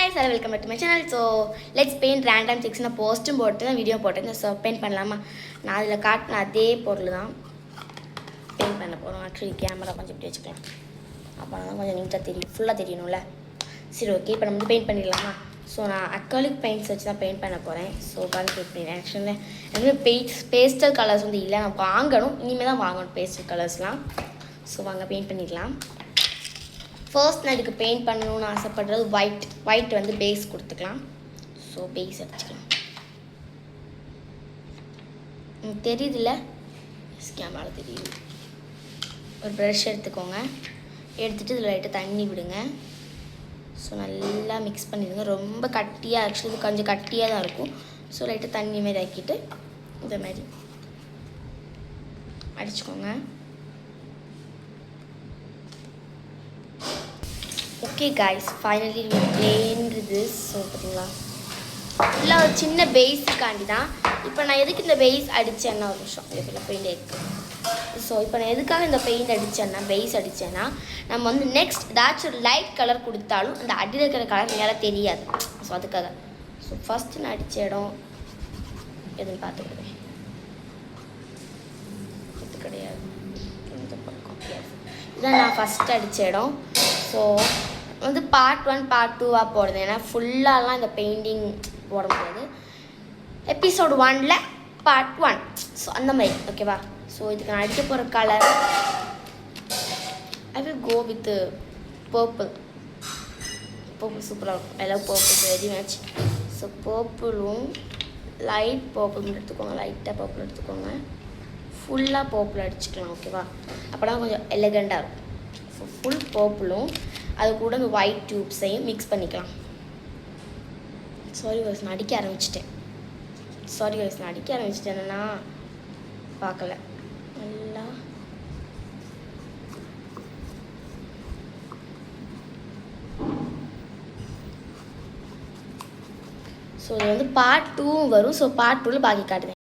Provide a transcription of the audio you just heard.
guys, welcome back to my channel. So let's paint random things. நான் போஸ்டும் போட்டு video போட்டேன். So paint பண்ணலாமா? நான் அதில் காட்டின அதே பொருள் தான் பெயிண்ட் பண்ண போகிறோம். ஆக்சுவலி கேமரா கொஞ்சம் இப்படி வச்சுக்கலாம், அப்போ தான் கொஞ்சம் நீட்டாக தெரியும், ஃபுல்லாக தெரியணும்ல. சரி, ஓகே, இப்போ நம்ம வந்து பெயிண்ட் பண்ணிடலாமா? ஸோ நான் அக்காலிக் பெயிண்ட்ஸ் வச்சு தான் பெயிண்ட் பண்ண போகிறேன். ஸோ உட்காந்து பெயிண்ட் பண்ணிடுறேன். ஆக்சுவலி எனக்கு பேஸ்டல் கலர்ஸ் வந்து இல்லை, நான் வாங்கணும், இனிமேல் தான் வாங்கணும் பேஸ்டல் கலர்ஸ்லாம். ஸோ வாங்க பெயிண்ட் பண்ணிடலாம். ஃபர்ஸ்ட் நான் இதுக்கு பெயிண்ட் பண்ணணும்னு ஆசைப்படுறது ஒயிட் வந்து பேஸ் கொடுத்துக்கலாம். ஸோ பேஸ் அடிச்சுக்கலாம். தெரியுதுல்ல, கேமராவில் தெரியுது. ஒரு ப்ரஷ் எடுத்துக்கோங்க, எடுத்துகிட்டு இதில் லைட்டாக தண்ணி விடுங்க. ஸோ நல்லா மிக்ஸ் பண்ணிடுங்க. ரொம்ப கட்டியாக, ஆக்சுவலி இது கொஞ்சம் கட்டியாக தான் இருக்கும். ஸோ லைட்டாக தண்ணி மாரி ஆக்கிட்டு இந்த மாதிரி அடிச்சுக்கோங்க. Okay guys, finally we painted this. So பார்த்தீங்களா, இல்லை ஒரு சின்ன பேஸுக்காண்டி தான். இப்போ நான் எதுக்கு இந்த பெயிஸ் அடித்தேன்னா, ஒரு நிமிஷம் இதுக்குள்ள பெயிண்ட் இருக்குது. ஸோ இப்போ நான் எதுக்காக இந்த பெயிண்ட் அடித்தேன்னா, பெயிஸ் அடித்தேன்னா, நம்ம வந்து நெக்ஸ்ட் ஏதாச்சும் ஒரு லைட் கலர் கொடுத்தாலும் அந்த அடியில் இருக்கிற கலர் மேலே தெரியாது. ஸோ அதுக்காக. ஸோ ஃபஸ்ட்டு நான் அடித்த இடம் எதுன்னு பார்த்துக்கிடுவேன். இது கிடையாது, இந்த பக்கம் இதுதான் நான் ஃபஸ்ட்டு அடித்த இடம். ஸோ வந்து பார்ட் 1 பார்ட் 2வாக போடுது, ஏன்னா ஃபுல்லாலாம் இந்த பெயிண்டிங் போட முடியாது. எபிசோடு 1ல் பார்ட் 1. ஸோ அந்த மாதிரி, ஓகேவா? ஸோ இதுக்கு நான் அடிக்க போகிற colour I will go with purple. சூப்பராக இருக்கும். I love purple very much. So பர்பிளும் லைட் பர்பிள் எடுத்துக்கோங்க, லைட்டாக பர்பிள் எடுத்துக்கோங்க. ஃபுல்லாக பர்பிள் அடிச்சுக்கலாம், ஓகேவா? அப்போ தான் கொஞ்சம் எலகண்டாக இருக்கும். ஸோ ஃபுல் பர்பிளும் அது கூட இந்த ஒயிட் டியூப்ஸையும் மிக்ஸ் பண்ணிக்கலாம். சாரி வாய்ஸ், நான் அடிக்க ஆரம்பிச்சிட்டேன். என்னன்னா பார்க்கல நல்லா. ஸோ இது வந்து பார்ட் 2 வரும். ஸோ பார்ட் 2ல் பாக்கி காட்டுவேன்.